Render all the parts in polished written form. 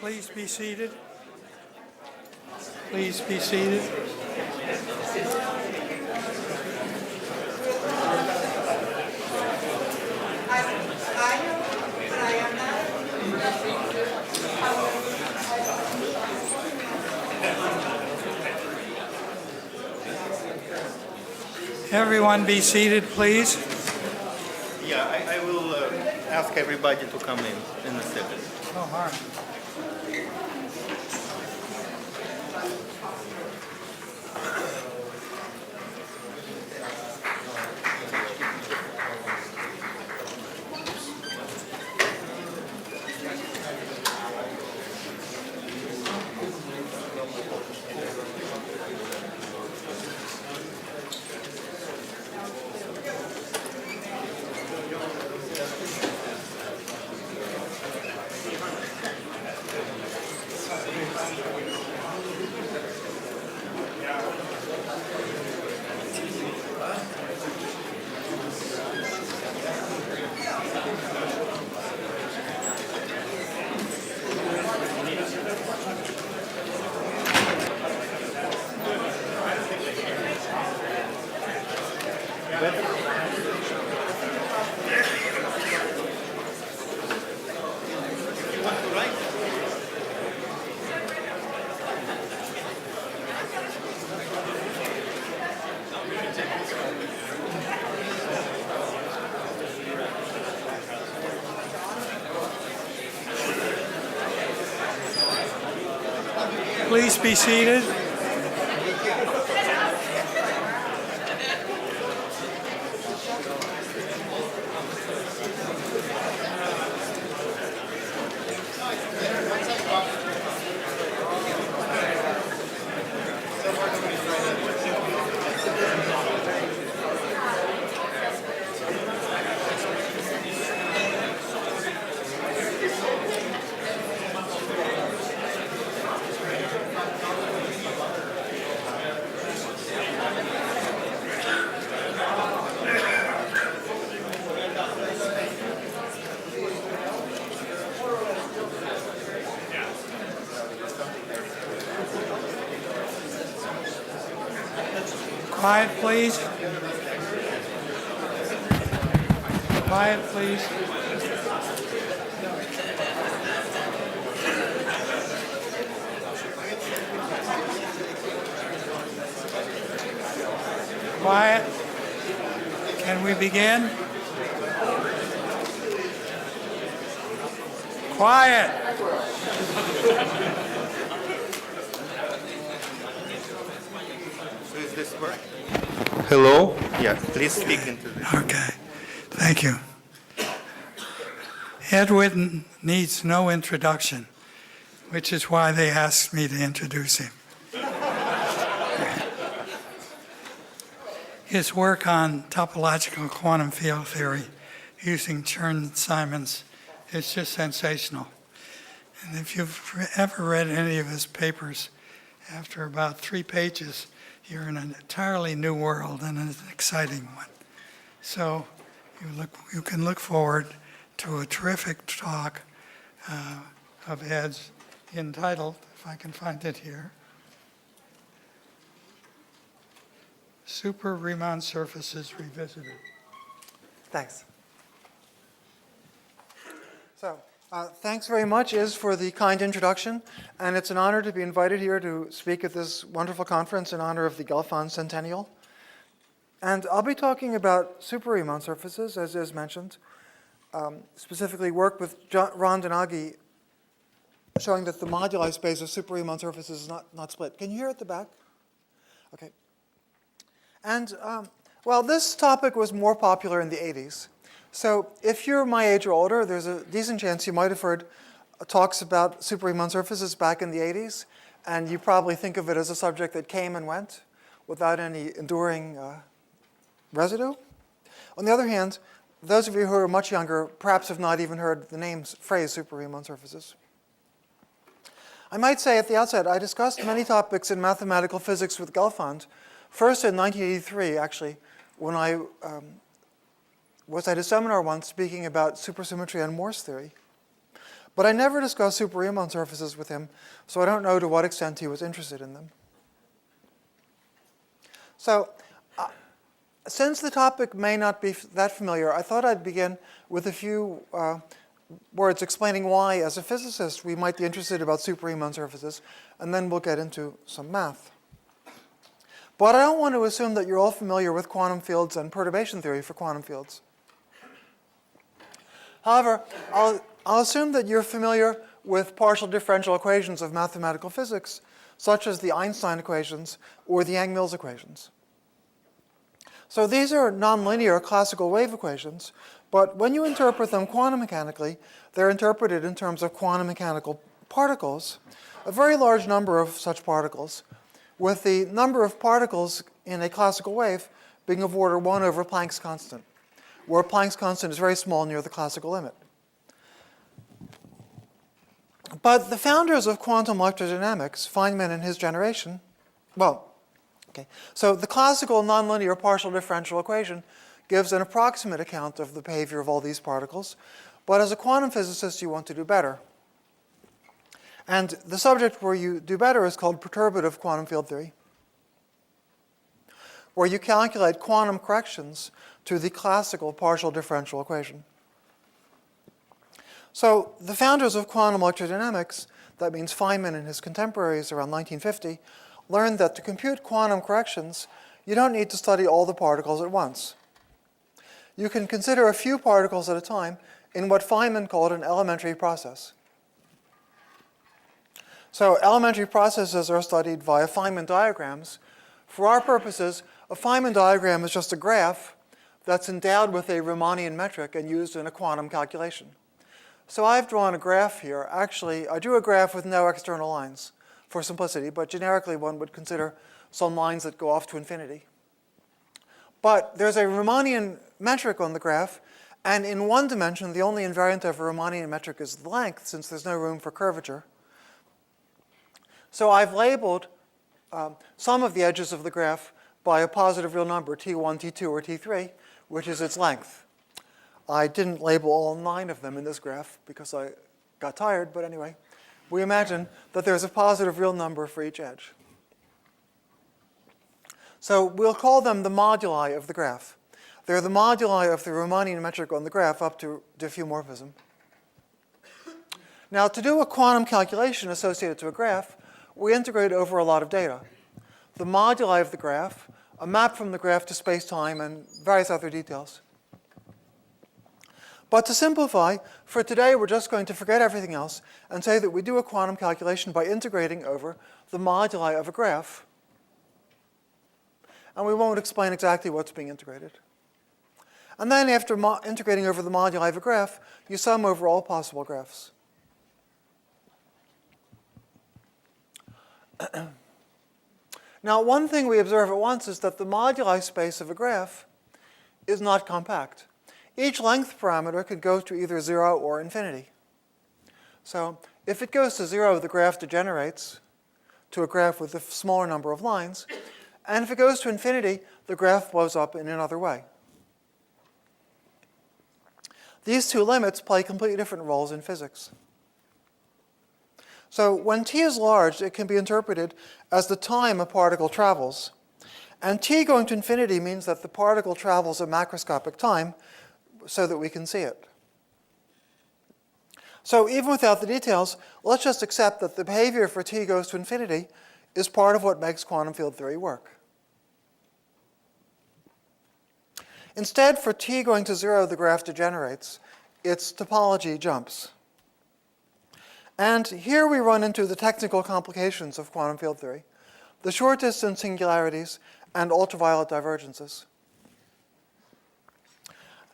Please be seated. Please be seated. Everyone be seated, please. Yeah, I will ask everybody to come in a second. Oh, all right. Please be seated. Quiet, please. Quiet, please. Quiet. Can we begin? Quiet. So is this work? Hello? Yeah, please speak into this. Okay. Thank you. Ed Witten needs no introduction, which is why they asked me to introduce him. His work on topological quantum field theory using Chern-Simons is just sensational. And if you've ever read any of his papers, after about 3 pages, you're in an entirely new world and an exciting one. So you can look forward to a terrific talk of Ed's entitled, if I can find it here, Super Riemann Surfaces Revisited. Thanks. So, thanks very much, Iz, for the kind introduction. And it's an honor to be invited here to speak at this wonderful conference in honor of the Gelfand Centennial. And I'll be talking about super Riemann surfaces, as Iz mentioned, specifically work with Ron Donagi showing that the moduli space of super Riemann surfaces is not split. Can you hear at the back? Okay. And, well, this topic was more popular in the 80s. So if you're my age or older, there's a decent chance you might have heard talks about super Riemann surfaces back in the 80s, and you probably think of it as a subject that came and went without any enduring residue. On the other hand, those of you who are much younger perhaps have not even heard the phrase super Riemann surfaces. I might say at the outset, I discussed many topics in mathematical physics with Gelfand, first in 1983, actually, when I was at a seminar once speaking about supersymmetry and Morse theory. But I never discussed super Riemann surfaces with him, so I don't know to what extent he was interested in them. So, since the topic may not be that familiar, I thought I'd begin with a few words explaining why, as a physicist, we might be interested about super Riemann surfaces, and then we'll get into some math. But I don't want to assume that you're all familiar with quantum fields and perturbation theory for quantum fields. However, I'll assume that you're familiar with partial differential equations of mathematical physics, such as the Einstein equations or the Yang-Mills equations. So these are nonlinear classical wave equations, but when you interpret them quantum mechanically, they're interpreted in terms of quantum mechanical particles, a very large number of such particles, with the number of particles in a classical wave being of order 1 over Planck's constant, where Planck's constant is very small near the classical limit. But the founders of quantum electrodynamics, Feynman and his generation, so the classical nonlinear partial differential equation gives an approximate account of the behavior of all these particles, but as a quantum physicist, you want to do better. And the subject where you do better is called perturbative quantum field theory, where you calculate quantum corrections to the classical partial differential equation. So the founders of quantum electrodynamics, that means Feynman and his contemporaries around 1950, learned that to compute quantum corrections, you don't need to study all the particles at once. You can consider a few particles at a time in what Feynman called an elementary process. So elementary processes are studied via Feynman diagrams. For our purposes, a Feynman diagram is just a graph that's endowed with a Riemannian metric and used in a quantum calculation. So I've drawn a graph here. Actually, I drew a graph with no external lines for simplicity, but generically one would consider some lines that go off to infinity. But there's a Riemannian metric on the graph, and in one dimension, the only invariant of a Riemannian metric is the length, since there's no room for curvature. So I've labeled some of the edges of the graph by a positive real number, t1, t2, or t3, which is its length. I didn't label all 9 of them in this graph because I got tired, but anyway, we imagine that there's a positive real number for each edge. So we'll call them the moduli of the graph. They're the moduli of the Riemannian metric on the graph up to diffeomorphism. Now, to do a quantum calculation associated to a graph, we integrate over a lot of data. The moduli of the graph, a map from the graph to space-time, and various other details. But to simplify, for today we're just going to forget everything else and say that we do a quantum calculation by integrating over the moduli of a graph. And we won't explain exactly what's being integrated. And then after integrating over the moduli of a graph, you sum over all possible graphs. Now, one thing we observe at once is that the moduli space of a graph is not compact. Each length parameter could go to either 0 or infinity. So if it goes to 0, the graph degenerates to a graph with a smaller number of lines. And if it goes to infinity, the graph blows up in another way. These two limits play completely different roles in physics. So when t is large, it can be interpreted as the time a particle travels. And t going to infinity means that the particle travels at macroscopic time so that we can see it. So even without the details, let's just accept that the behavior for t goes to infinity is part of what makes quantum field theory work. Instead, for t going to 0, the graph degenerates. Its topology jumps. And here we run into the technical complications of quantum field theory, the short distance singularities and ultraviolet divergences.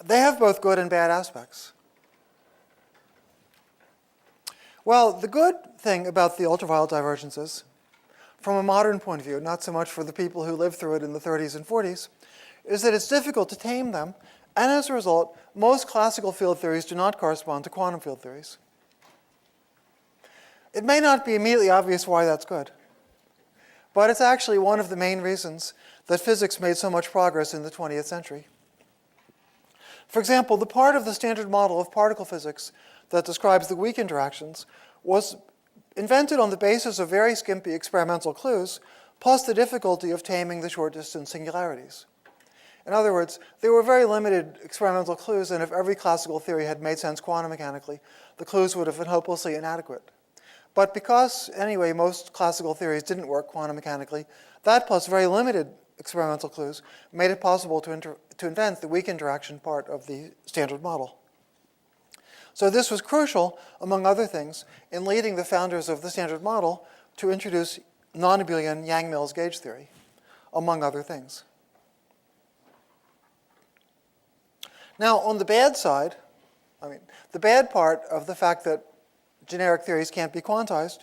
They have both good and bad aspects. Well, the good thing about the ultraviolet divergences, from a modern point of view, not so much for the people who lived through it in the 30s and 40s, is that it's difficult to tame them, and as a result, most classical field theories do not correspond to quantum field theories. It may not be immediately obvious why that's good, but it's actually one of the main reasons that physics made so much progress in the 20th century. For example, the part of the standard model of particle physics that describes the weak interactions was invented on the basis of very skimpy experimental clues, plus the difficulty of taming the short-distance singularities. In other words, there were very limited experimental clues, and if every classical theory had made sense quantum mechanically, the clues would have been hopelessly inadequate. But because, anyway, most classical theories didn't work quantum mechanically, that plus very limited experimental clues made it possible to invent the weak interaction part of the standard model. So this was crucial, among other things, in leading the founders of the standard model to introduce non-abelian Yang-Mills gauge theory, among other things. Now, on the bad side, the bad part of the fact that generic theories can't be quantized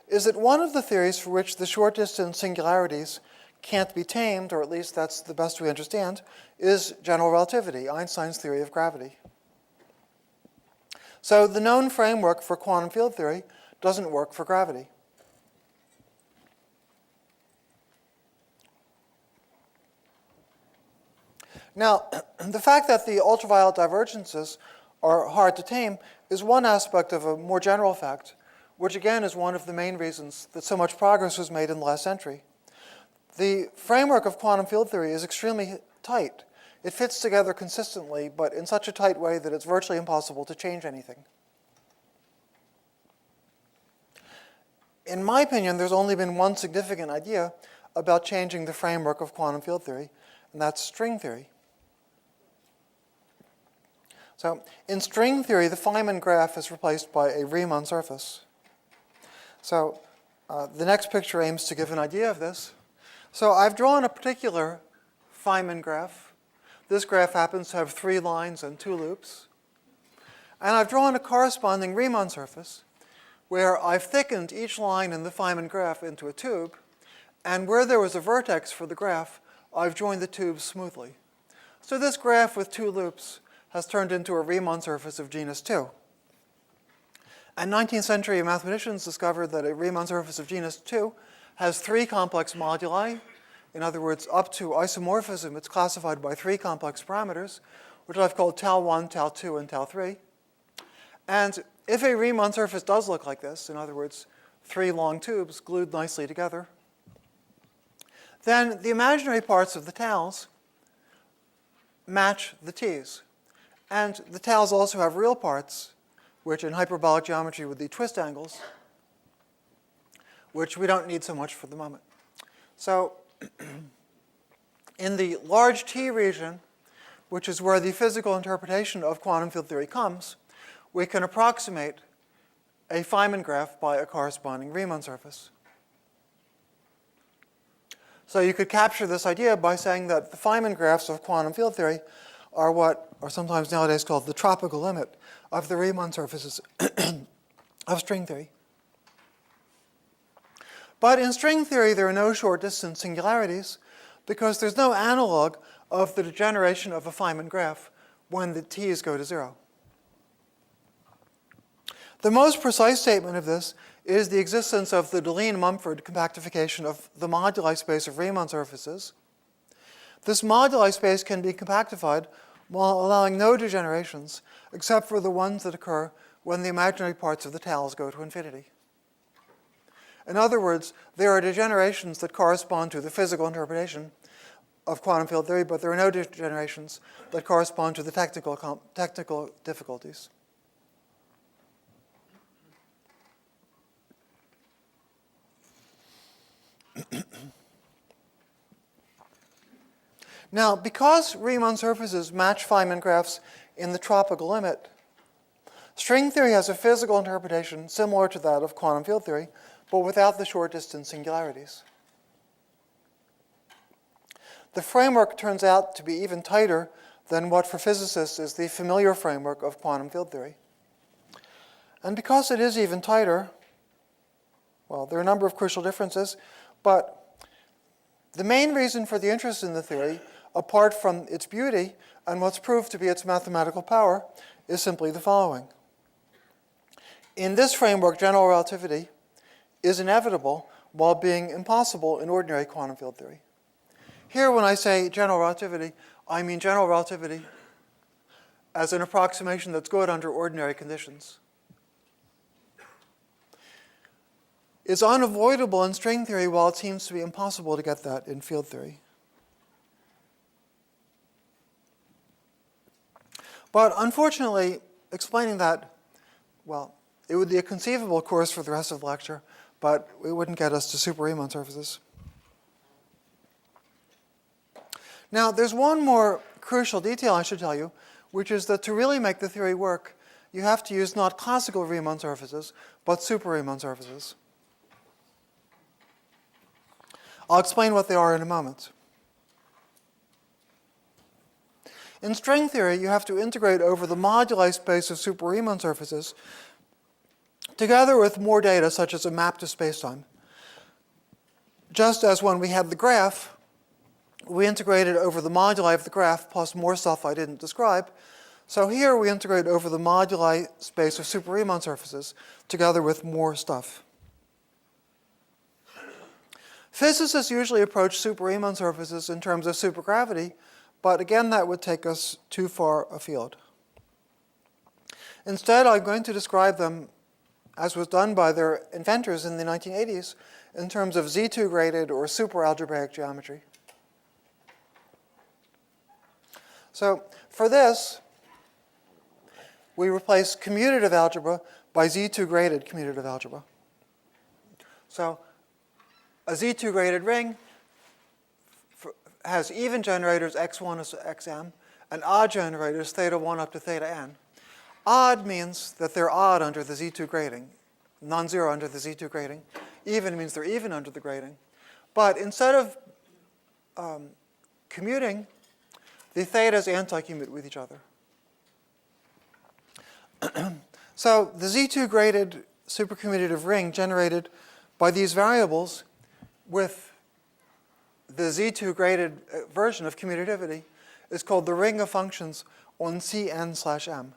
is that one of the theories for which the short-distance singularities can't be tamed, or at least that's the best we understand, is general relativity, Einstein's theory of gravity. So the known framework for quantum field theory doesn't work for gravity. Now, the fact that the ultraviolet divergences are hard to tame is one aspect of a more general fact, which again is one of the main reasons that so much progress was made in the last century. The framework of quantum field theory is extremely tight. It fits together consistently, but in such a tight way that it's virtually impossible to change anything. In my opinion, there's only been one significant idea about changing the framework of quantum field theory, and that's string theory. So in string theory, the Feynman graph is replaced by a Riemann surface. So the next picture aims to give an idea of this. So I've drawn a particular Feynman graph. This graph happens to have 3 lines and 2 loops. And I've drawn a corresponding Riemann surface where I've thickened each line in the Feynman graph into a tube. And where there was a vertex for the graph, I've joined the tubes smoothly. So this graph with 2 loops has turned into a Riemann surface of genus 2. And 19th century mathematicians discovered that a Riemann surface of genus 2 has 3 complex moduli. In other words, up to isomorphism, it's classified by 3 complex parameters, which I've called tau1, tau2, and tau3. And if a Riemann surface does look like this, in other words, 3 long tubes glued nicely together, then the imaginary parts of the taus match the t's. And the taus also have real parts, which in hyperbolic geometry would be twist angles, which we don't need so much for the moment. So in the large T region, which is where the physical interpretation of quantum field theory comes, we can approximate a Feynman graph by a corresponding Riemann surface. So you could capture this idea by saying that the Feynman graphs of quantum field theory are what are sometimes nowadays called the tropical limit of the Riemann surfaces of string theory. But in string theory, there are no short-distance singularities because there's no analog of the degeneration of a Feynman graph when the t's go to 0. The most precise statement of this is the existence of the Deligne-Mumford compactification of the moduli space of Riemann surfaces. This moduli space can be compactified while allowing no degenerations except for the ones that occur when the imaginary parts of the taus go to infinity. In other words, there are degenerations that correspond to the physical interpretation of quantum field theory, but there are no degenerations that correspond to the technical difficulties. Now, because Riemann surfaces match Feynman graphs in the tropical limit, string theory has a physical interpretation similar to that of quantum field theory, but without the short-distance singularities. The framework turns out to be even tighter than what for physicists is the familiar framework of quantum field theory. And because it is even tighter, well, there are a number of crucial differences, but the main reason for the interest in the theory, apart from its beauty and what's proved to be its mathematical power, is simply the following. In this framework, general relativity is inevitable while being impossible in ordinary quantum field theory. Here, when I say general relativity, I mean general relativity as an approximation that's good under ordinary conditions. It's unavoidable in string theory, while it seems to be impossible to get that in field theory. But unfortunately, explaining that, well, it would be a conceivable course for the rest of the lecture, but it wouldn't get us to super Riemann surfaces. Now, there's one more crucial detail I should tell you, which is that to really make the theory work, you have to use not classical Riemann surfaces, but super Riemann surfaces. I'll explain what they are in a moment. In string theory, you have to integrate over the moduli space of super Riemann surfaces together with more data, such as a map to spacetime. Just as when we had the graph, we integrated over the moduli of the graph plus more stuff I didn't describe. So here we integrate over the moduli space of super Riemann surfaces together with more stuff. Physicists usually approach super Riemann surfaces in terms of supergravity, but again, that would take us too far afield. Instead, I'm going to describe them, as was done by their inventors in the 1980s, in terms of Z2 graded or superalgebraic geometry. So for this, we replace commutative algebra by Z2 graded commutative algebra. So a Z2 graded ring has even generators x1 to xm and odd generators theta 1 up to theta n. Odd means that they're odd under the Z2 grading, non-zero under the Z2 grading. Even means they're even under the grading. But instead of commuting, the thetas anti-commute with each other. So the Z2 graded supercommutative ring generated by these variables with the Z2 graded version of commutativity is called the ring of functions on Cn/M.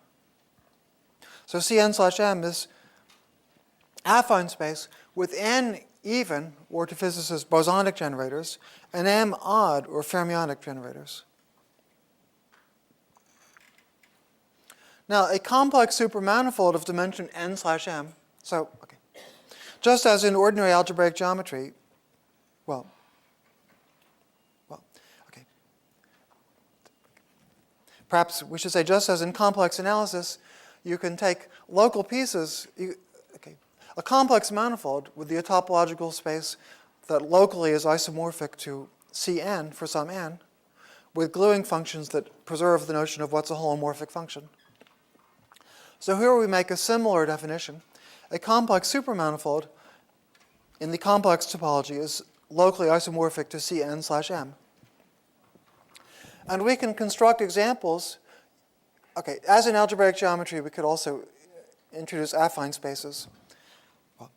So Cn/M is affine space with n even, or to physicists, bosonic generators, and m odd, or fermionic generators. Now, a complex supermanifold of dimension n/m, so, okay, just as in ordinary algebraic geometry, well, okay. Perhaps we should say just as in complex analysis, you can take local pieces, a complex manifold with the topological space that locally is isomorphic to Cn for some n, with gluing functions that preserve the notion of what's a holomorphic function. So here we make a similar definition. A complex supermanifold in the complex topology is locally isomorphic to Cn/M. And we can construct examples. Okay, as in algebraic geometry, we could also introduce affine spaces. Well,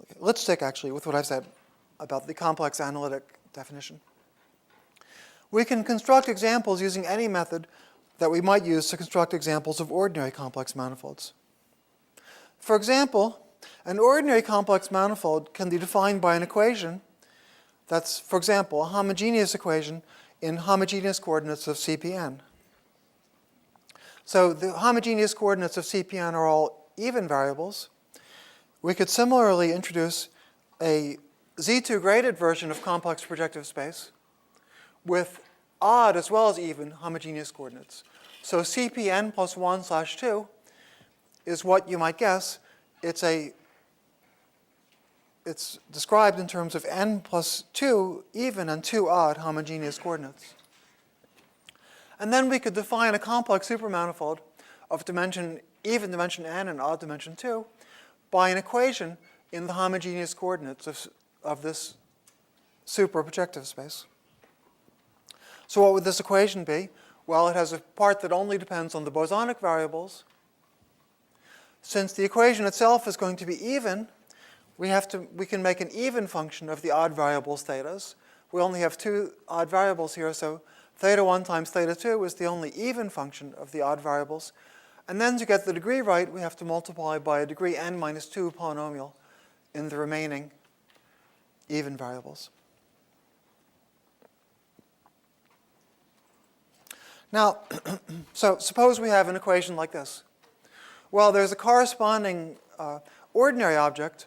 okay, let's stick actually with what I've said about the complex analytic definition. We can construct examples using any method that we might use to construct examples of ordinary complex manifolds. For example, an ordinary complex manifold can be defined by an equation that's, for example, a homogeneous equation in homogeneous coordinates of Cpn. So the homogeneous coordinates of Cpn are all even variables. We could similarly introduce a Z2 graded version of complex projective space with odd as well as even homogeneous coordinates. So Cpn plus 1/2 is what you might guess. It's described in terms of n plus 2 even and 2 odd homogeneous coordinates. And then we could define a complex supermanifold of even dimension n and odd dimension 2 by an equation in the homogeneous coordinates of this super projective space. So what would this equation be? Well, it has a part that only depends on the bosonic variables. Since the equation itself is going to be even, we can make an even function of the odd variables thetas. We only have 2 odd variables here, so theta 1 times theta 2 is the only even function of the odd variables. And then to get the degree right, we have to multiply by a degree n minus 2 polynomial in the remaining even variables. Now, so suppose we have an equation like this. Well, there's a corresponding ordinary object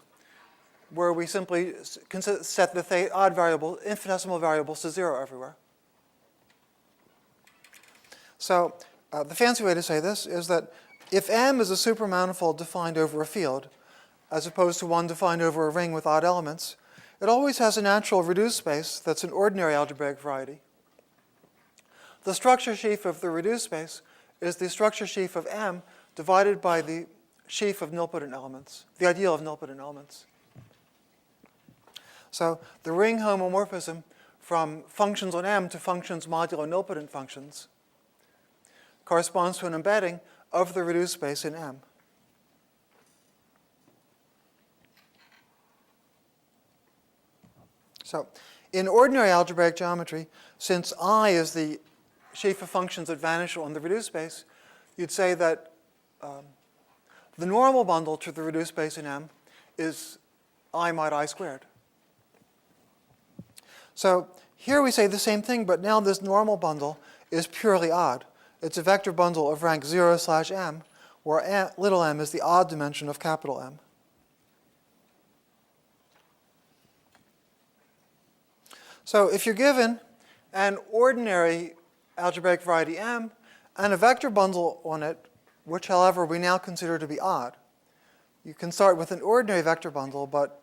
where we simply set the odd variable, infinitesimal variables to 0 everywhere. So the fancy way to say this is that if M is a supermanifold defined over a field, as opposed to one defined over a ring with odd elements, it always has a natural reduced space that's an ordinary algebraic variety. The structure sheaf of the reduced space is the structure sheaf of M divided by the sheaf of nilpotent elements, the ideal of nilpotent elements. So the ring homomorphism from functions on M to functions modulo nilpotent functions corresponds to an embedding of the reduced space in M. So in ordinary algebraic geometry, since I is the sheaf of functions that vanish on the reduced space, you'd say that the normal bundle to the reduced space in M is I mod I squared. So here we say the same thing, but now this normal bundle is purely odd. It's a vector bundle of rank 0/m, where little m is the odd dimension of capital M. So if you're given an ordinary algebraic variety M and a vector bundle on it, which, however, we now consider to be odd, you can start with an ordinary vector bundle, but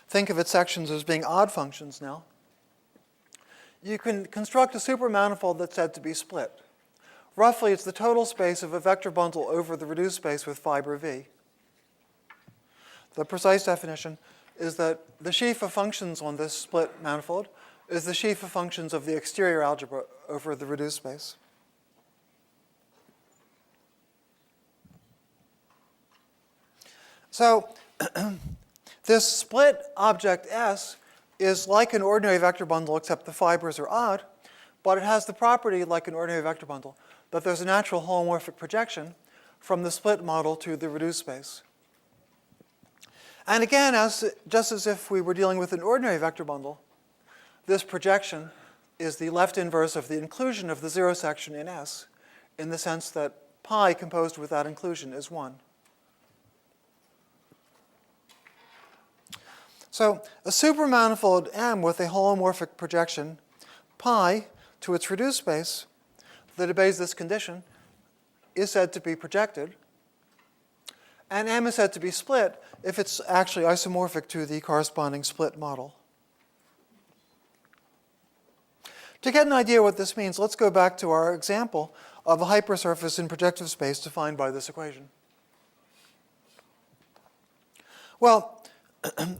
think of its sections as being odd functions now. You can construct a supermanifold that's said to be split. Roughly, it's the total space of a vector bundle over the reduced space with fiber V. The precise definition is that the sheaf of functions on this split manifold is the sheaf of functions of the exterior algebra over the reduced space. So this split object S is like an ordinary vector bundle, except the fibers are odd, but it has the property, like an ordinary vector bundle, that there's a natural holomorphic projection from the split model to the reduced space. And again, just as if we were dealing with an ordinary vector bundle, this projection is the left inverse of the inclusion of the zero section in S, in the sense that pi composed with that inclusion is 1. So a supermanifold M with a holomorphic projection pi to its reduced space that obeys this condition is said to be projected. And M is said to be split if it's actually isomorphic to the corresponding split model. To get an idea what this means, let's go back to our example of a hypersurface in projective space defined by this equation. Well,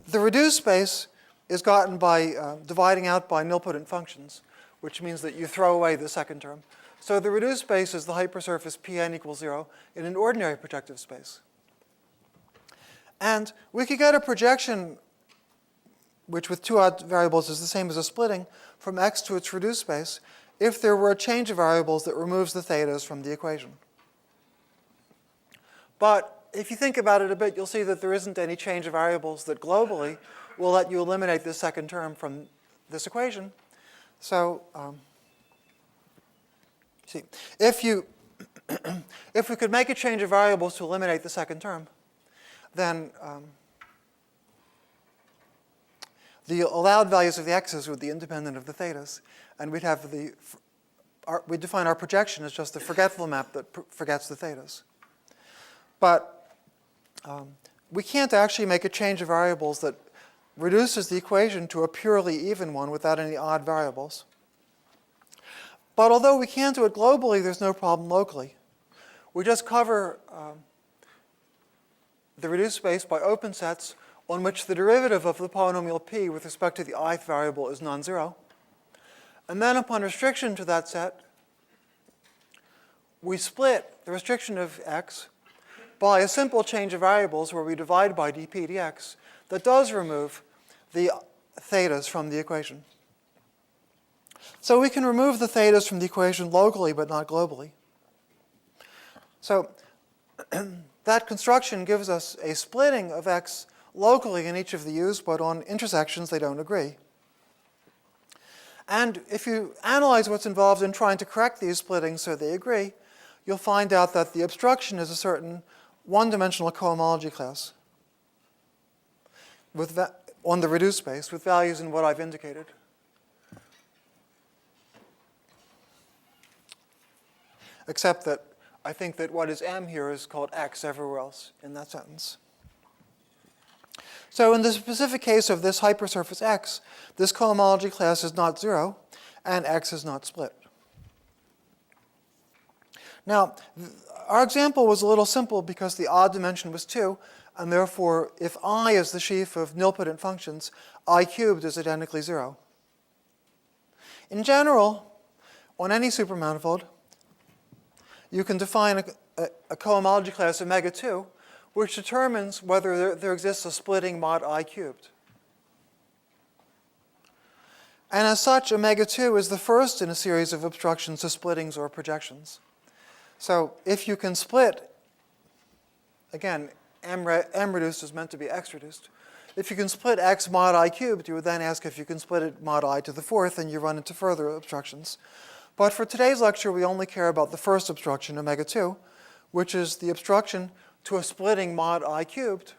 the reduced space is gotten by dividing out by nilpotent functions, which means that you throw away the second term. So the reduced space is the hypersurface Pn equals 0 in an ordinary projective space. And we could get a projection which with two odd variables is the same as a splitting from x to its reduced space if there were a change of variables that removes the thetas from the equation. But if you think about it a bit, you'll see that there isn't any change of variables that globally will let you eliminate this second term from this equation. So see, if we could make a change of variables to eliminate the second term, then the allowed values of the x's would be independent of the thetas, and we'd have we'd define our projection as just the forgetful map that forgets the thetas. But we can't actually make a change of variables that reduces the equation to a purely even one without any odd variables. But although we can do it globally, there's no problem locally. We just cover the reduced space by open sets on which the derivative of the polynomial p with respect to the ith variable is non-zero. And then upon restriction to that set, we split the restriction of x by a simple change of variables where we divide by dp dx that does remove the thetas from the equation. So we can remove the thetas from the equation locally but not globally. So that construction gives us a splitting of x locally in each of the u's, but on intersections they don't agree. And if you analyze what's involved in trying to correct these splittings so they agree, you'll find out that the obstruction is a certain one-dimensional cohomology class on the reduced space with values in what I've indicated. Except that I think that what is M here is called X everywhere else in that sentence. So in the specific case of this hypersurface X, this cohomology class is not 0, and X is not split. Now, our example was a little simple because the odd dimension was 2, and therefore, if I is the sheaf of nilpotent functions, I cubed is identically 0. In general, on any supermanifold, you can define a cohomology class omega 2, which determines whether there exists a splitting mod I cubed. And as such, omega 2 is the first in a series of obstructions to splittings or projections. So if you can split, again, M reduced is meant to be X reduced. If you can split X mod I cubed, you would then ask if you can split it mod I to the fourth, and you run into further obstructions. But for today's lecture, we only care about the first obstruction, omega 2, which is the obstruction to a splitting mod I cubed.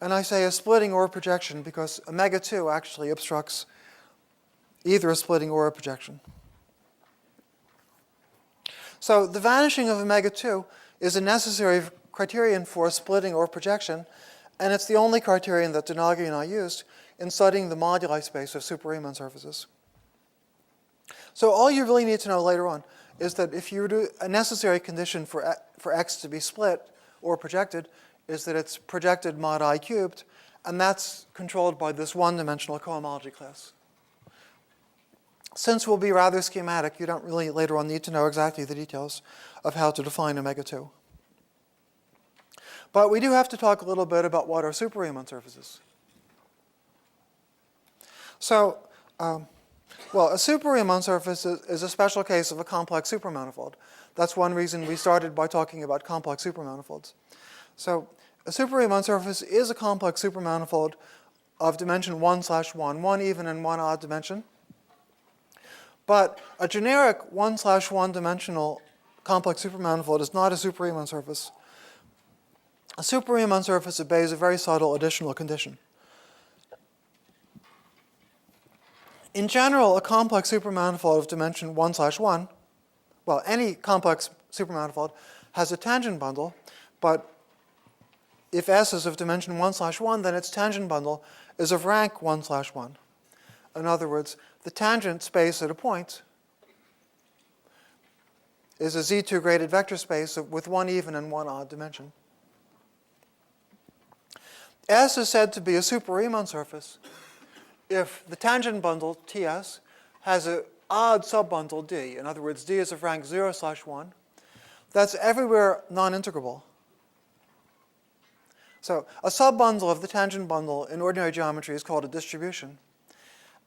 And I say a splitting or a projection because omega 2 actually obstructs either a splitting or a projection. So the vanishing of omega 2 is a necessary criterion for splitting or projection, and it's the only criterion that Donagi and I used in studying the moduli space of super Riemann surfaces. So all you really need to know later on is that if you do a necessary condition for X to be split or projected is that it's projected mod I cubed, and that's controlled by this one-dimensional cohomology class. Since we'll be rather schematic, you don't really later on need to know exactly the details of how to define omega 2. But we do have to talk a little bit about what are super Riemann surfaces. So, well, a super Riemann surface is a special case of a complex supermanifold. That's one reason we started by talking about complex supermanifolds. So a super Riemann surface is a complex supermanifold of dimension 1/1, one even and one odd dimension. But a generic 1/1 dimensional complex supermanifold is not a super Riemann surface. A super Riemann surface obeys a very subtle additional condition. In general, a complex supermanifold of dimension 1/1, well, any complex supermanifold has a tangent bundle, but if S is of dimension 1/1, then its tangent bundle is of rank 1/1. In other words, the tangent space at a point is a Z2 graded vector space with one even and one odd dimension. S is said to be a super Riemann surface if the tangent bundle, TS, has an odd subbundle D. In other words, D is of rank 0/1. That's everywhere non-integrable. So a subbundle of the tangent bundle in ordinary geometry is called a distribution.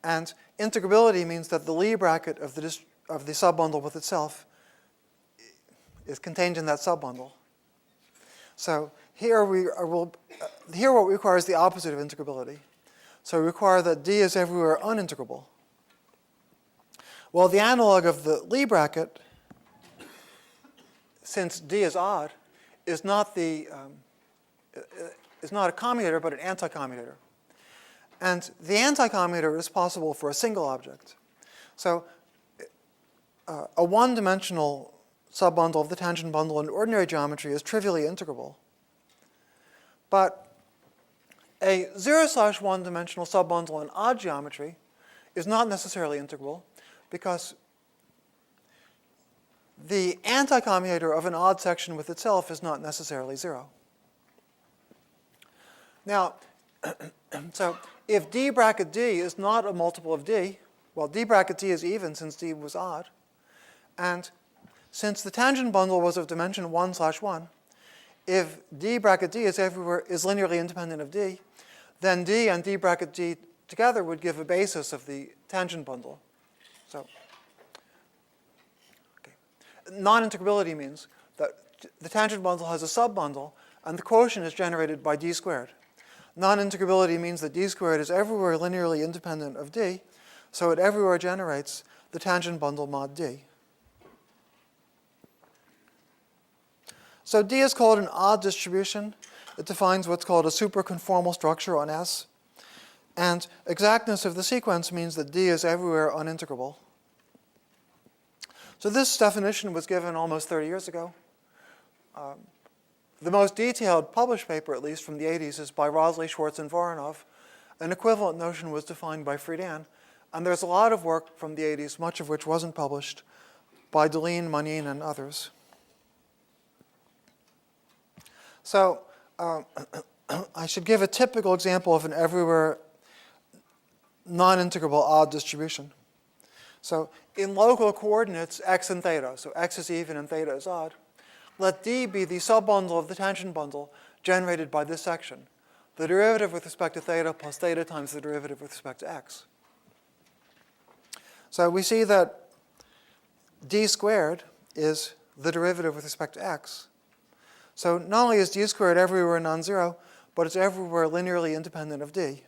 And integrability means that the Lie bracket of the subbundle with itself is contained in that subbundle. So here what we require is the opposite of integrability. So we require that D is everywhere unintegrable. Well, the analog of the Lie bracket, since D is odd, is not a commutator but an anti-commutator. And the anti-commutator is possible for a single object. So a one-dimensional subbundle of the tangent bundle in ordinary geometry is trivially integrable. But a 0/1 dimensional subbundle in odd geometry is not necessarily integrable because the anti-commutator of an odd section with itself is not necessarily 0. Now, so if D bracket D is not a multiple of D, well, D bracket D is even since D was odd. And since the tangent bundle was of dimension 1/1, if D bracket D is linearly independent of D, then D and D bracket D together would give a basis of the tangent bundle. So, okay. Non-integrability means that the tangent bundle has a subbundle, and the quotient is generated by D squared. Non-integrability means that D squared is everywhere linearly independent of D, so it everywhere generates the tangent bundle mod D. So D is called an odd distribution. It defines what's called a superconformal structure on S. And exactness of the sequence means that D is everywhere unintegrable. So this definition was given almost 30 years ago. The most detailed published paper, at least from the 80s, is by Rosley, Schwartz, and Voronov. An equivalent notion was defined by Friedan. And there's a lot of work from the 80s, much of which wasn't published, by Deline, Manin, and others. So I should give a typical example of an everywhere non-integrable odd distribution. So in local coordinates x and theta, so x is even and theta is odd, let D be the subbundle of the tangent bundle generated by this section, the derivative with respect to theta plus theta times the derivative with respect to x. So we see that D squared is the derivative with respect to x. So not only is D squared everywhere non-zero, but it's everywhere linearly independent of D.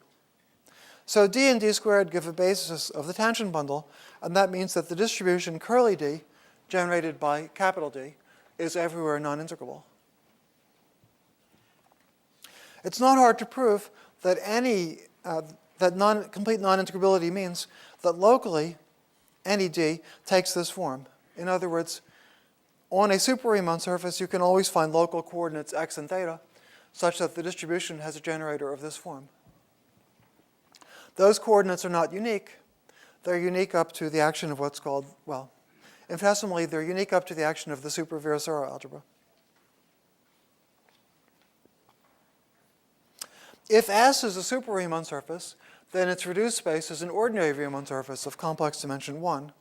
So D and D squared give a basis of the tangent bundle, and that means that the distribution curly D, generated by capital D, is everywhere non-integrable. It's not hard to prove that complete non-integrability means that locally any D takes this form. In other words, on a super Riemann surface, you can always find local coordinates x and theta, such that the distribution has a generator of this form. Those coordinates are not unique. They're unique up to the action of what's called, well, infinitesimally, they're unique up to the action of the super Virasoro algebra. If S is a super Riemann surface, then its reduced space is an ordinary Riemann surface of complex dimension 1.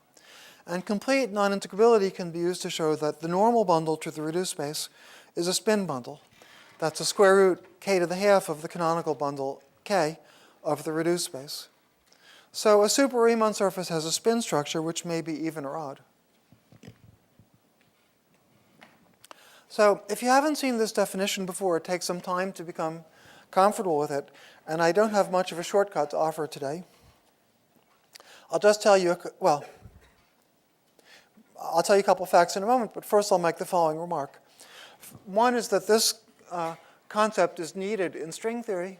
And complete non-integrability can be used to show that the normal bundle to the reduced space is a spin bundle. That's a square root k to the half of the canonical bundle k of the reduced space. So a super Riemann surface has a spin structure which may be even or odd. So if you haven't seen this definition before, it takes some time to become comfortable with it, and I don't have much of a shortcut to offer today. I'll just tell you, I'll tell you a couple facts in a moment, but first I'll make the following remark. One is that this concept is needed in string theory,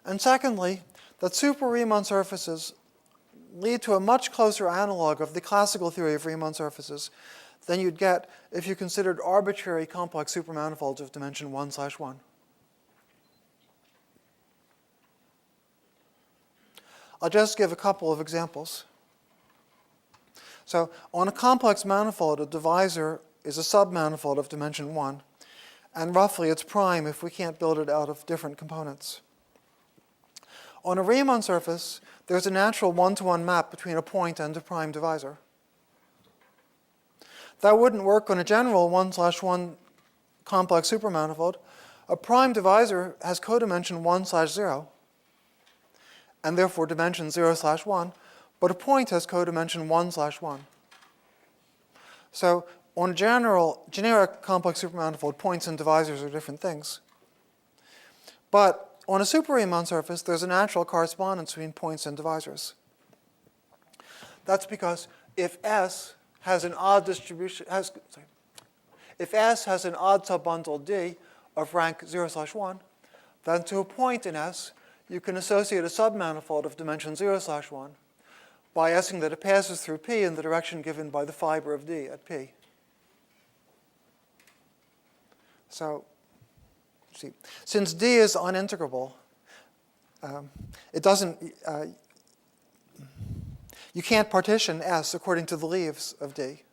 and secondly, that super Riemann surfaces lead to a much closer analog of the classical theory of Riemann surfaces than you'd get if you considered arbitrary complex supermanifolds of dimension 1/1. I'll just give a couple of examples. So on a complex manifold, a divisor is a submanifold of dimension 1, and roughly it's prime if we can't build it out of different components. On a Riemann surface, there's a natural one-to-one map between a point and a prime divisor. That wouldn't work on a general 1/1 complex supermanifold. A prime divisor has codimension 1/0, and therefore dimension 0/1, but a point has codimension 1/1. So on a generic complex supermanifold, points and divisors are different things. But on a super Riemann surface, there's a natural correspondence between points and divisors. That's because if S has an odd distribution, if S has an odd subbundle D of rank 0/1, then to a point in S, you can associate a submanifold of dimension 0/1 by asking that it passes through P in the direction given by the fiber of D at P. So, see, since D is unintegrable, you can't partition S according to the leaves of D.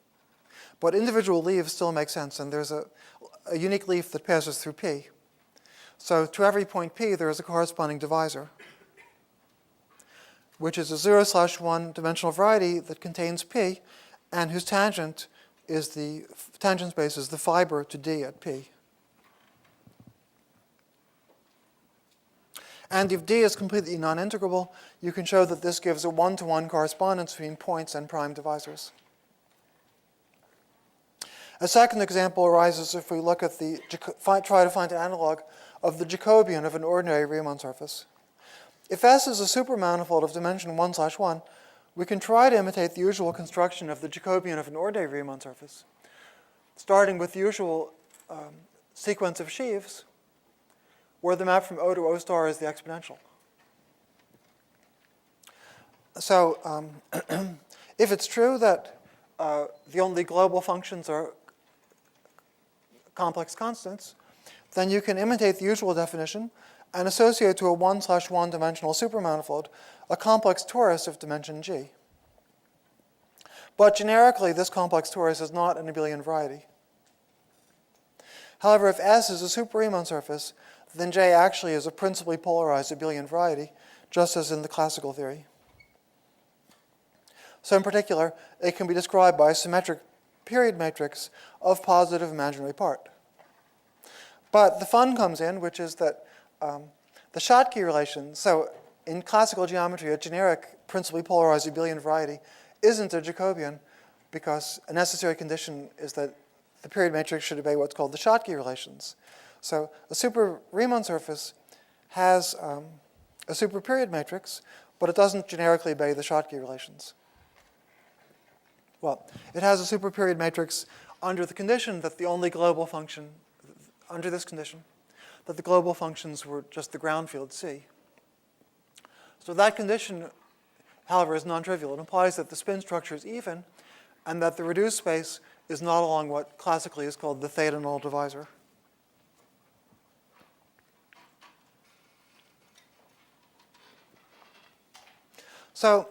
But individual leaves still make sense, and there's a unique leaf that passes through P. So to every point P, there is a corresponding divisor, which is a 0/1 dimensional variety that contains P, and whose tangent space is the fiber to D at P. And if D is completely non-integrable, you can show that this gives a one-to-one correspondence between points and prime divisors. A second example arises if we look at try to find an analog of the Jacobian of an ordinary Riemann surface. If S is a supermanifold of dimension 1/1, we can try to imitate the usual construction of the Jacobian of an ordinary Riemann surface, starting with the usual sequence of sheaves, where the map from O to O star is the exponential. So if it's true that the only global functions are complex constants, then you can imitate the usual definition and associate to a 1/1 dimensional supermanifold a complex torus of dimension G. But generically, this complex torus is not an abelian variety. However, if S is a super Riemann surface, then J actually is a principally polarized abelian variety, just as in the classical theory. So in particular, it can be described by a symmetric period matrix of positive imaginary part. But the fun comes in, which is that the Schottky relation, so in classical geometry, a generic principally polarized abelian variety isn't a Jacobian because a necessary condition is that the period matrix should obey what's called the Schottky relations. So a super Riemann surface has a super period matrix, but it doesn't generically obey the Schottky relations. Well, it has a super period matrix under the condition that the only global function, under this condition, that the global functions were just the ground field C. So that condition, however, is non-trivial. It implies that the spin structure is even and that the reduced space is not along what classically is called the theta null divisor. So,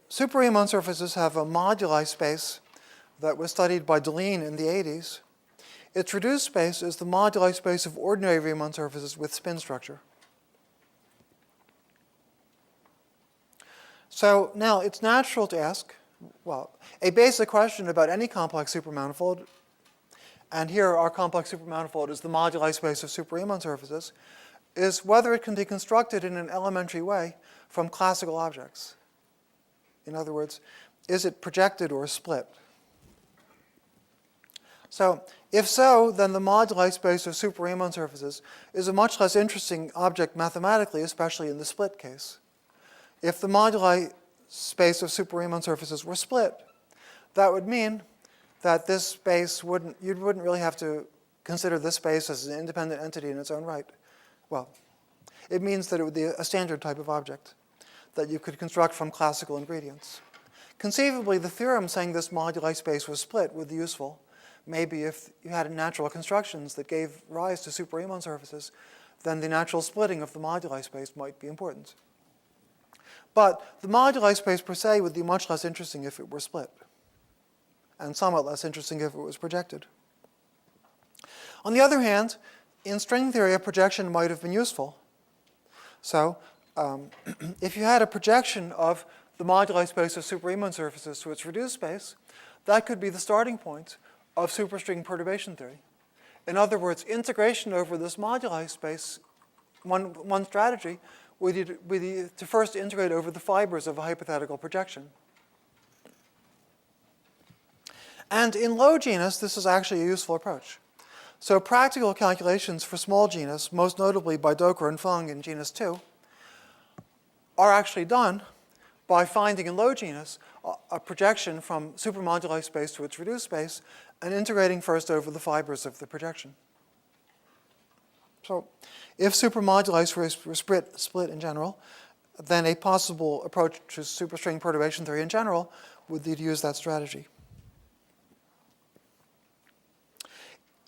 super Riemann surfaces have a moduli space that was studied by Deligne in the 80s. Its reduced space is the moduli space of ordinary Riemann surfaces with spin structure. So now it's natural to ask, well, a basic question about any complex supermanifold, and here our complex supermanifold is the moduli space of super Riemann surfaces, is whether it can be constructed in an elementary way from classical objects. In other words, is it projected or split? So if so, then the moduli space of super Riemann surfaces is a much less interesting object mathematically, especially in the split case. If the moduli space of super Riemann surfaces were split, that would mean that this space you wouldn't really have to consider this space as an independent entity in its own right. Well, it means that it would be a standard type of object that you could construct from classical ingredients. Conceivably, the theorem saying this moduli space was split would be useful. Maybe if you had natural constructions that gave rise to super Riemann surfaces, then the natural splitting of the moduli space might be important. But the moduli space per se would be much less interesting if it were split, and somewhat less interesting if it was projected. On the other hand, in string theory, a projection might have been useful. So if you had a projection of the moduli space of super Riemann surfaces to its reduced space, that could be the starting point of superstring perturbation theory. In other words, integration over this moduli space, one strategy would be to first integrate over the fibers of a hypothetical projection. And in low genus, this is actually a useful approach. So practical calculations for small genus, most notably by Doker and Fung in genus 2, are actually done by finding in low genus a projection from supermoduli space to its reduced space and integrating first over the fibers of the projection. So if supermoduli were split in general, then a possible approach to superstring perturbation theory in general would be to use that strategy.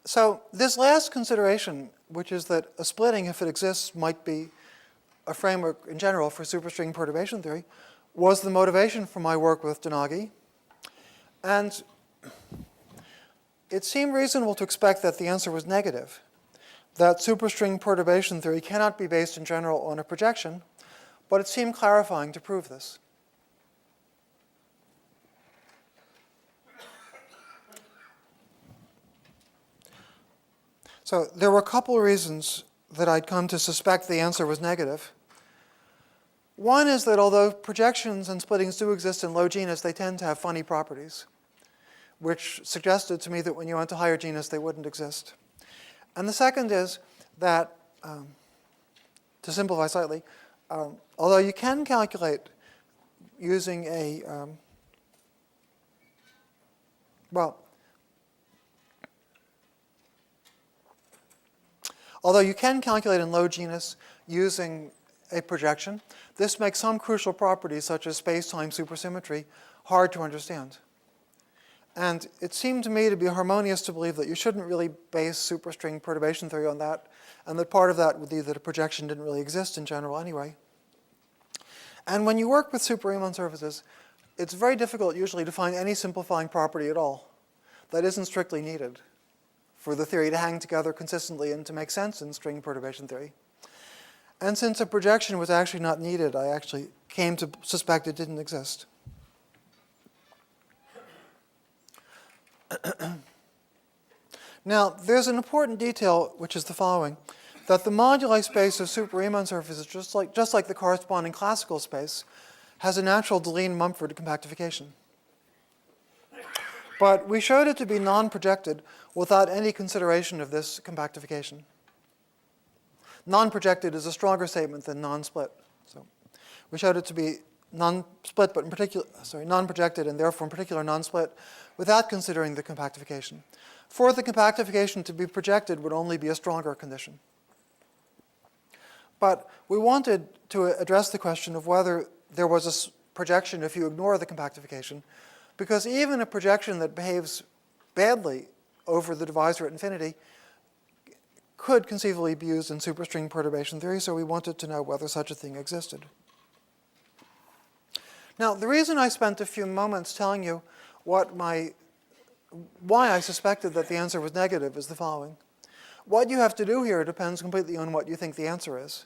So this last consideration, which is that a splitting, if it exists, might be a framework in general for superstring perturbation theory, was the motivation for my work with Donagi. And it seemed reasonable to expect that the answer was negative, that superstring perturbation theory cannot be based in general on a projection, but it seemed clarifying to prove this. So there were a couple of reasons that I'd come to suspect the answer was negative. One is that although projections and splittings do exist in low genus, they tend to have funny properties, which suggested to me that when you went to higher genus, they wouldn't exist. And the second is that, to simplify slightly, although you can calculate using a, although you can calculate in low genus using a projection, this makes some crucial properties, such as space-time supersymmetry, hard to understand. And it seemed to me to be harmonious to believe that you shouldn't really base superstring perturbation theory on that, and that part of that would be that a projection didn't really exist in general anyway. And when you work with super Riemann surfaces, it's very difficult usually to find any simplifying property at all that isn't strictly needed for the theory to hang together consistently and to make sense in string perturbation theory. And since a projection was actually not needed, I actually came to suspect it didn't exist. Now, there's an important detail, which is the following, that the moduli space of super Riemann surfaces, just like the corresponding classical space, has a natural Deligne-Mumford compactification. But we showed it to be non-projected without any consideration of this compactification. Non-projected is a stronger statement than non-split. So we showed it to be non-split, but in particular, non-projected and therefore in particular non-split, without considering the compactification. For the compactification to be projected would only be a stronger condition. But we wanted to address the question of whether there was a projection if you ignore the compactification, because even a projection that behaves badly over the divisor at infinity could conceivably be used in superstring perturbation theory, so we wanted to know whether such a thing existed. Now, the reason I spent a few moments telling you why I suspected that the answer was negative is the following. What you have to do here depends completely on what you think the answer is.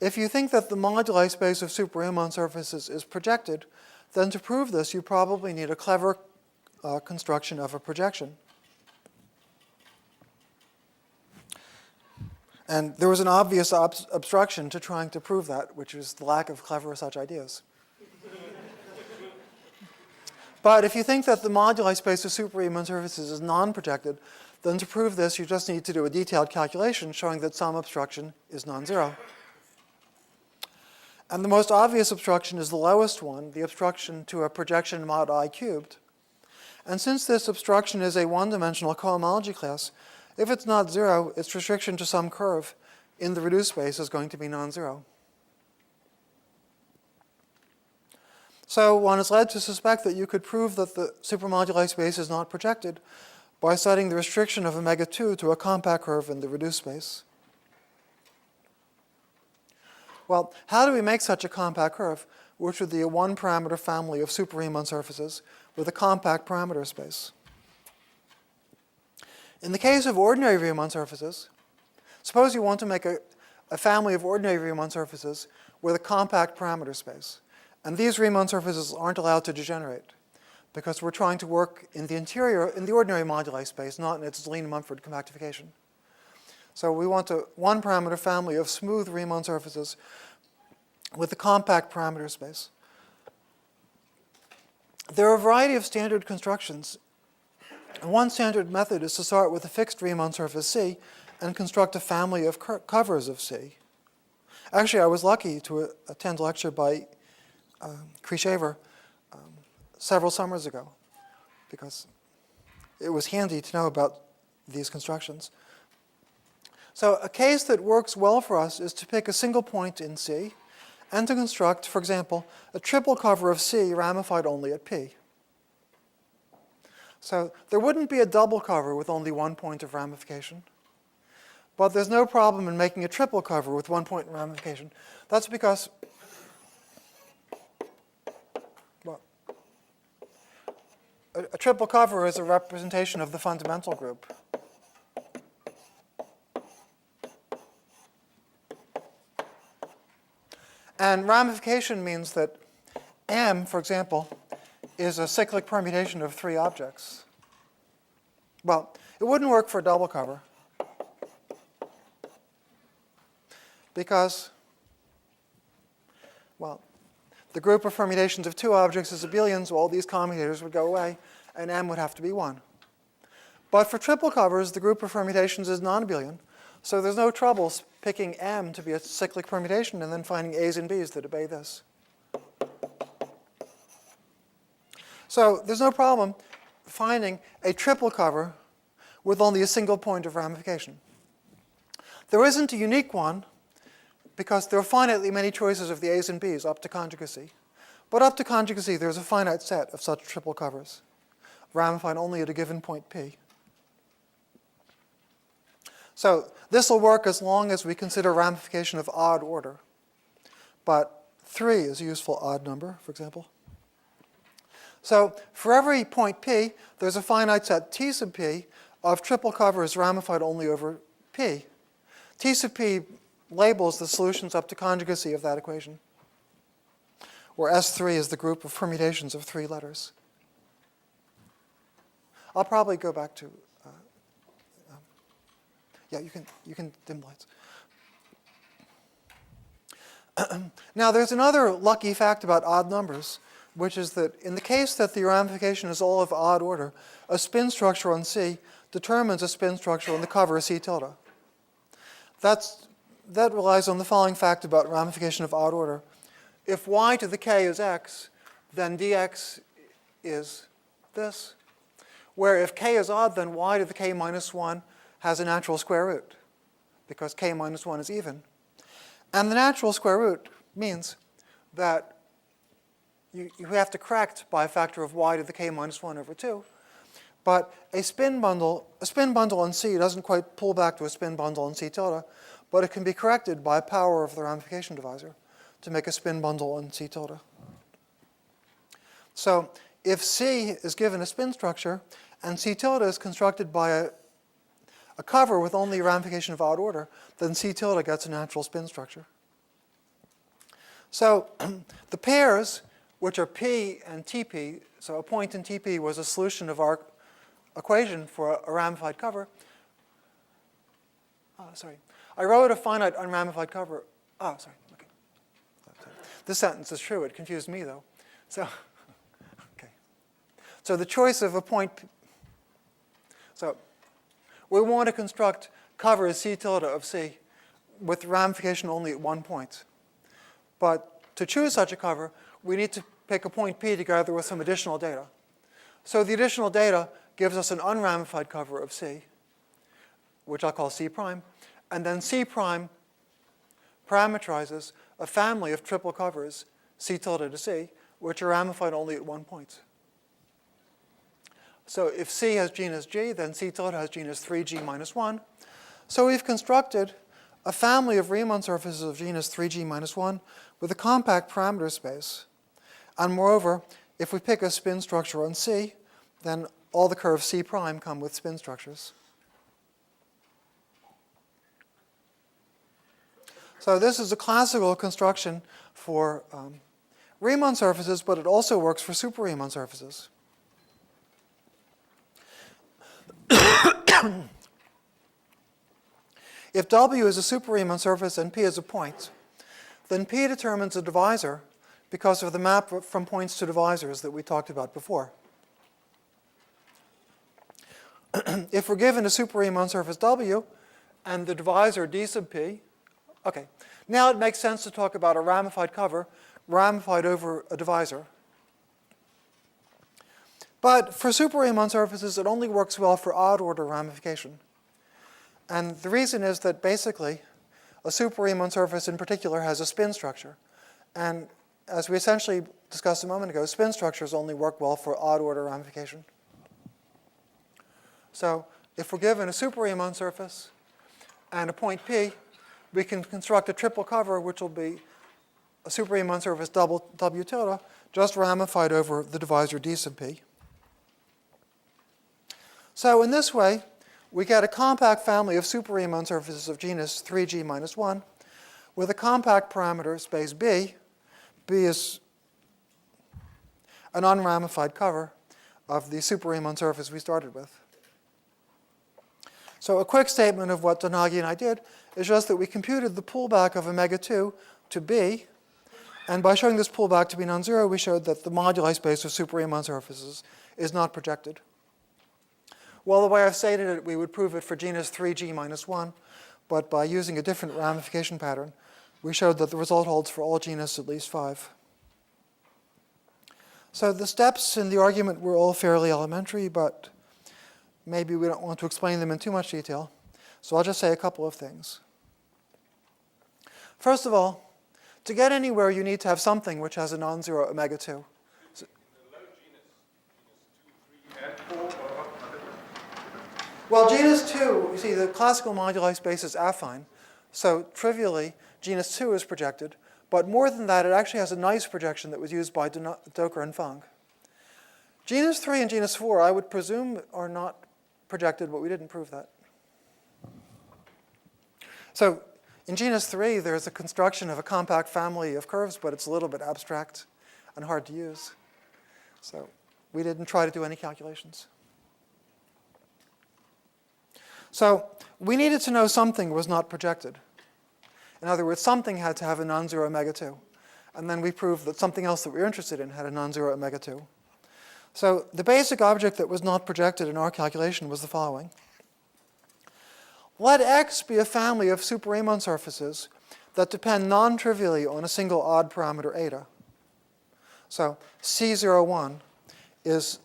If you think that the moduli space of super Riemann surfaces is projected, then to prove this, you probably need a clever construction of a projection. And there was an obvious obstruction to trying to prove that, which is the lack of clever such ideas. But if you think that the moduli space of super Riemann surfaces is non-projected, then to prove this, you just need to do a detailed calculation showing that some obstruction is non-zero. And the most obvious obstruction is the lowest one, the obstruction to a projection mod I cubed. And since this obstruction is a one-dimensional cohomology class, if it's not zero, its restriction to some curve in the reduced space is going to be non-zero. So one is led to suspect that you could prove that the supermoduli space is not projected by setting the restriction of omega 2 to a compact curve in the reduced space. Well, how do we make such a compact curve, which would be a one-parameter family of super Riemann surfaces with a compact parameter space? In the case of ordinary Riemann surfaces, suppose you want to make a family of ordinary Riemann surfaces with a compact parameter space. And these Riemann surfaces aren't allowed to degenerate because we're trying to work in the interior, in the ordinary moduli space, not in its Deligne-Mumford compactification. So we want a one-parameter family of smooth Riemann surfaces with a compact parameter space. There are a variety of standard constructions. One standard method is to start with a fixed Riemann surface C and construct a family of covers of C. Actually, I was lucky to attend a lecture by Krishaver several summers ago because it was handy to know about these constructions. So a case that works well for us is to pick a single point in C and to construct, for example, a triple cover of C ramified only at P. So there wouldn't be a double cover with only one point of ramification. But there's no problem in making a triple cover with one point in ramification. That's because a triple cover is a representation of the fundamental group. And ramification means that M, for example, is a cyclic permutation of three objects. Well, it wouldn't work for a double cover because, well, the group of permutations of two objects is abelian, so all these commutators would go away, and M would have to be 1. But for triple covers, the group of permutations is non-abelian, so there's no trouble picking M to be a cyclic permutation and then finding A's and B's that obey this. So there's no problem finding a triple cover with only a single point of ramification. There isn't a unique one because there are finitely many choices of the A's and B's up to conjugacy. But up to conjugacy, there's a finite set of such triple covers, ramified only at a given point P. So this will work as long as we consider ramification of odd order. But 3 is a useful odd number, for example. So for every point P, there's a finite set T sub P of triple covers ramified only over P. T sub P labels the solutions up to conjugacy of that equation, where S3 is the group of permutations of 3 letters. I'll probably go back to, yeah, you can dim lights. Now, there's another lucky fact about odd numbers, which is that in the case that the ramification is all of odd order, a spin structure on C determines a spin structure on the cover C tilde. That relies on the following fact about ramification of odd order. If y to the k is x, then dx is this, where if k is odd, then y to the k minus 1 has a natural square root, because k minus 1 is even. And the natural square root means that you have to correct by a factor of y to the k minus 1 over 2. But a spin bundle on C doesn't quite pull back to a spin bundle on C tilde, but it can be corrected by power of the ramification divisor to make a spin bundle on C tilde. So if C is given a spin structure and C tilde is constructed by a cover with only a ramification of odd order, then C tilde gets a natural spin structure. So the pairs, which are P and TP, so a point in TP was a solution of our equation for a ramified cover. I wrote a finite unramified cover. Okay. This sentence is true. It confused me, though. So, okay. So the choice of a point. So we want to construct covers C tilde of C with ramification only at one point. But to choose such a cover, we need to pick a point P together with some additional data. So the additional data gives us an unramified cover of C, which I'll call C prime. And then C prime parametrizes a family of triple covers, C tilde to C, which are ramified only at one point. So if C has genus G, then C tilde has genus 3G minus 1. So we've constructed a family of Riemann surfaces of genus 3G minus 1 with a compact parameter space. And moreover, if we pick a spin structure on C, then all the curves C prime come with spin structures. So this is a classical construction for Riemann surfaces, but it also works for super Riemann surfaces. If W is a super Riemann surface and P is a point, then P determines a divisor because of the map from points to divisors that we talked about before. If we're given a super Riemann surface W and the divisor D sub P, okay, now it makes sense to talk about a ramified cover ramified over a divisor. But for super Riemann surfaces, it only works well for odd order ramification. And the reason is that basically, a super Riemann surface in particular has a spin structure. And as we essentially discussed a moment ago, spin structures only work well for odd order ramification. So if we're given a super Riemann surface and a point P, we can construct a triple cover, which will be a super Riemann surface double W tilde, just ramified over the divisor D sub P. So in this way, we get a compact family of super Riemann surfaces of genus 3G minus 1 with a compact parameter space B. B is an unramified cover of the super Riemann surface we started with. So a quick statement of what Donagi and I did is just that we computed the pullback of omega 2 to B, and by showing this pullback to be non-zero, we showed that the moduli space of super Riemann surfaces is not projected. Well, the way I've stated it, we would prove it for genus 3G minus 1, but by using a different ramification pattern, we showed that the result holds for all genus at least 5. So the steps in the argument were all fairly elementary, but maybe we don't want to explain them in too much detail. So I'll just say a couple of things. First of all, to get anywhere, you need to have something which has a non-zero omega 2. So, well, genus 2, you see, the classical moduli space is affine. So trivially, genus 2 is projected. But more than that, it actually has a nice projection that was used by Doker and Funk. Genus 3 and genus 4, I would presume, are not projected, but we didn't prove that. So in genus 3, there's a construction of a compact family of curves, but it's a little bit abstract and hard to use. So we didn't try to do any calculations. So we needed to know something was not projected. In other words, something had to have a non-zero omega 2. And then we proved that something else that we were interested in had a non-zero omega 2. So the basic object that was not projected in our calculation was the following. Let X be a family of super Riemann surfaces that depend non-trivially on a single odd parameter eta. So C01 is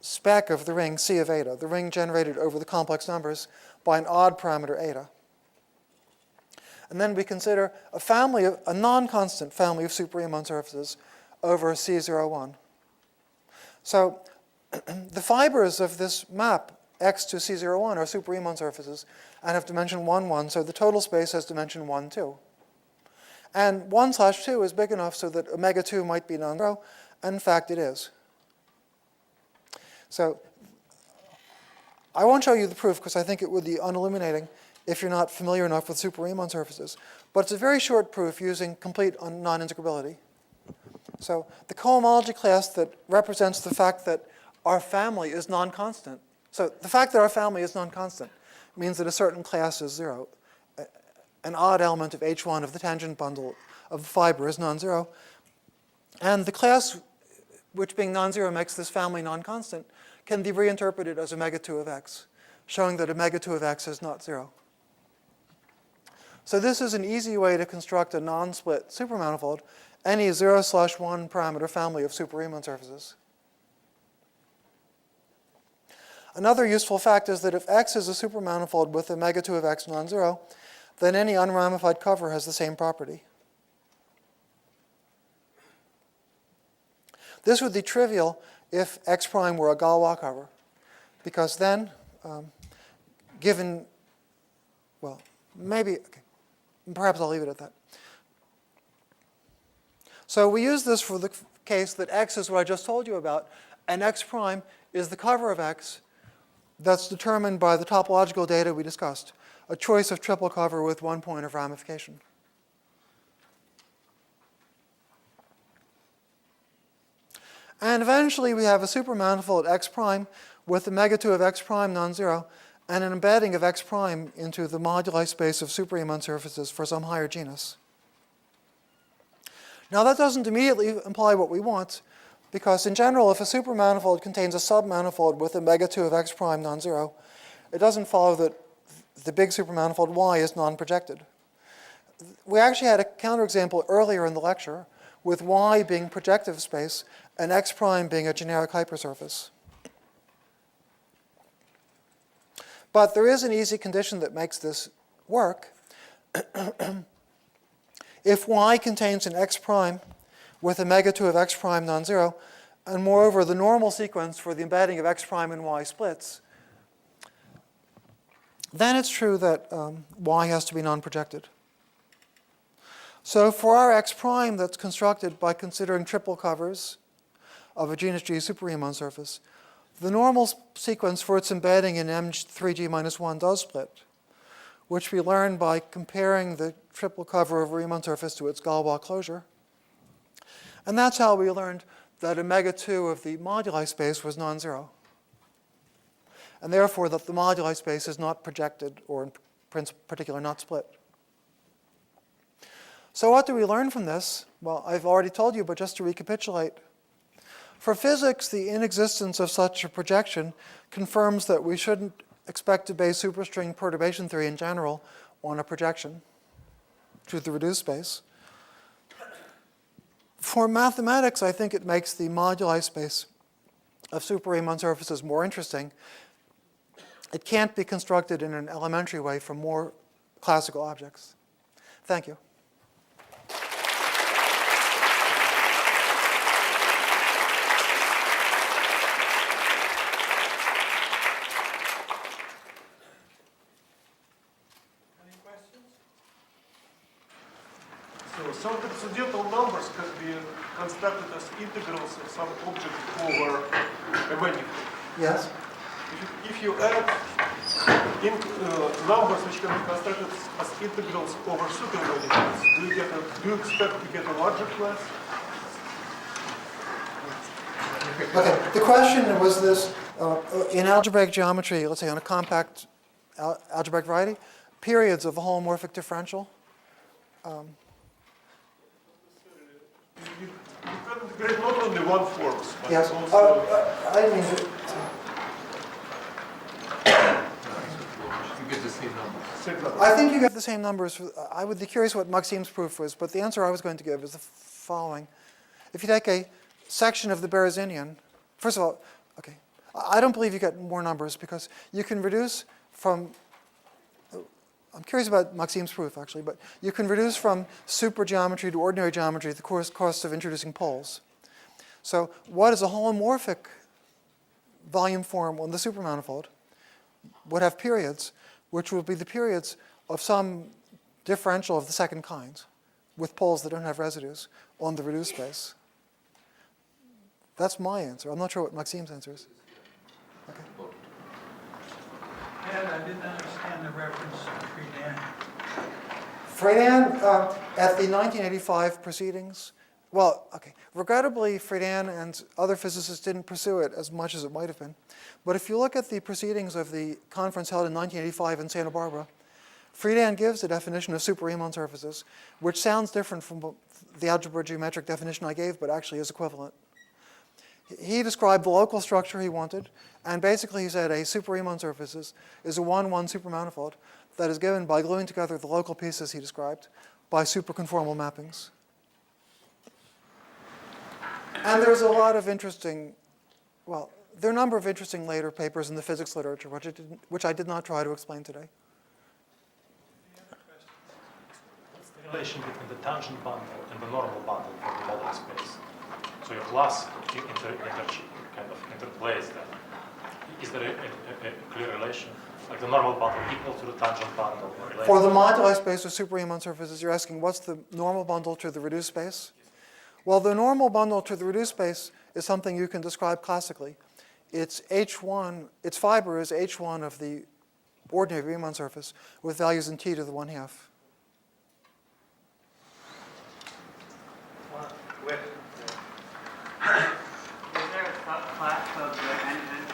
spec of the ring C of eta, the ring generated over the complex numbers by an odd parameter eta. And then we consider a non-constant family of super Riemann surfaces over C01. So the fibers of this map, X to C01, are super Riemann surfaces and have dimension 1, 1, so the total space has dimension 1, 2. And 1/2 is big enough so that omega 2 might be non-zero, and in fact it is. So I won't show you the proof because I think it would be unilluminating if you're not familiar enough with super Riemann surfaces. But it's a very short proof using complete non-integrability. So the cohomology class that represents the fact that our family is non-constant. So the fact that our family is non-constant means that a certain class is 0. An odd element of H1 of the tangent bundle of the fiber is non-zero. And the class, which being non-zero makes this family non-constant, can be reinterpreted as omega 2 of X, showing that omega 2 of X is not 0. So this is an easy way to construct a non-split supermanifold, any 0/1 parameter family of super Riemann surfaces. Another useful fact is that if X is a supermanifold with omega 2 of X non-zero, then any unramified cover has the same property. This would be trivial if X prime were a Galois cover, because then, given, well, maybe, okay, perhaps I'll leave it at that. So we use this for the case that X is what I just told you about, and X prime is the cover of X that's determined by the topological data we discussed, a choice of triple cover with 1 point of ramification. And eventually we have a supermanifold X prime with omega 2 of X prime non-zero and an embedding of X prime into the moduli space of super Riemann surfaces for some higher genus. Now that doesn't immediately imply what we want, because in general, if a supermanifold contains a submanifold with omega 2 of X prime non-zero, it doesn't follow that the big supermanifold Y is non-projected. We actually had a counterexample earlier in the lecture with Y being projective space and X prime being a generic hypersurface. But there is an easy condition that makes this work. If Y contains an X prime with omega 2 of X prime non-zero, and moreover the normal sequence for the embedding of X prime and Y splits, then it's true that Y has to be non-projected. So for our X prime that's constructed by considering triple covers of a genus G super Riemann surface, the normal sequence for its embedding in M3G-1 does split, which we learned by comparing the triple cover of a Riemann surface to its Galois closure. And that's how we learned that omega 2 of the moduli space was non-zero, and therefore that the moduli space is not projected, or in particular not split. So what do we learn from this? Well, I've already told you, but just to recapitulate. For physics, the inexistence of such a projection confirms that we shouldn't expect to base superstring perturbation theory in general on a projection to the reduced space. For mathematics, I think it makes the moduli space of super Riemann surfaces more interesting. It can't be constructed in an elementary way from more classical objects. Thank you. So some transcendental numbers can be constructed as integrals of some object over a manifold. Yes? If you add numbers which can be constructed as integrals over supermanifolds, do you expect to get a larger class? Okay, the question was this, in algebraic geometry, let's say on a compact algebraic variety, periods of a holomorphic differential. You can integrate not only one forms, but Yes, also... I didn't mean to. You get the same numbers. I think you get the same numbers. I would be curious what Maxim's proof was, but the answer I was going to give is the following. If you take a section of the Berezinian, first of all, okay, I don't believe you get more numbers because you can reduce from, I'm curious about Maxim's proof actually, but you can reduce from supergeometry to ordinary geometry at the cost of introducing poles. So what is a holomorphic volume form on the supermanifold would have periods, which would be the periods of some differential of the second kind with poles that don't have residues on the reduced space. That's my answer. I'm not sure what Maxim's answer is. Okay. Ed, I didn't understand the reference to Friedan. Friedan, at the 1985 proceedings, well, okay, regrettably, Friedan and other physicists didn't pursue it as much as it might have been. But if you look at the proceedings of the conference held in 1985 in Santa Barbara, Friedan gives a definition of super Riemann surfaces, which sounds different from the algebra geometric definition I gave, but actually is equivalent. He described the local structure he wanted, and basically he said a super Riemann surface is a 1-1 supermanifold that is given by gluing together the local pieces he described by superconformal mappings. And there's a lot of interesting, well, there are a number of interesting later papers in the physics literature, which I did not try to explain today. What's the relation between the tangent bundle and the normal bundle for the moduli space? So your class kind of interplays them. Is there a clear relation? Like the normal bundle equal to the tangent bundle? For the moduli space of super Riemann surfaces, you're asking what's the normal bundle to the reduced space? Well, the normal bundle to the reduced space is something you can describe classically. Its H1, its fiber is H1 of the ordinary Riemann surface with values in t to the 1/2. Where? Is there a subclass of the n-n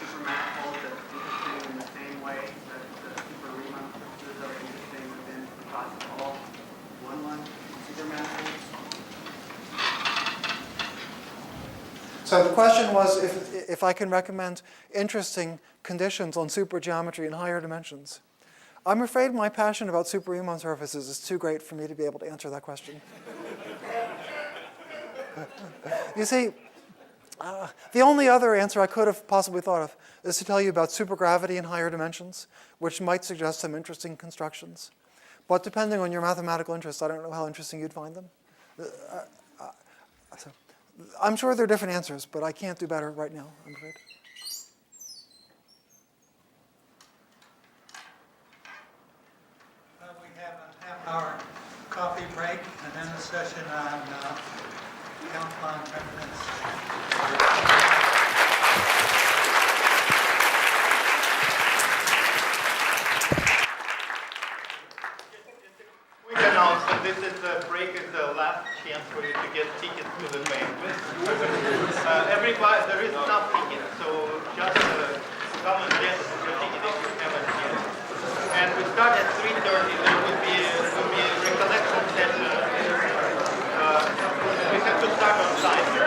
supermanifold that's interesting in the same way that the super Riemann surfaces are interesting within the class of all 1-1 supermanifolds? So the question was if I can recommend interesting conditions on supergeometry in higher dimensions. I'm afraid my passion about super Riemann surfaces is too great for me to be able to answer that question. You see, the only other answer I could have possibly thought of is to tell you about supergravity in higher dimensions, which might suggest some interesting constructions. But depending on your mathematical interests, I don't know how interesting you'd find them. So I'm sure there are different answers, but I can't do better right now, I'm afraid. We have a half-hour coffee break and then a session on Gelfand reference. We can announce that this is the break is the last chance for you to get tickets to the banquet. Everybody, there is enough tickets, so just come and get your ticket if you haven't yet. And we start at 3:30. There will be a recollection session. We have to start on time.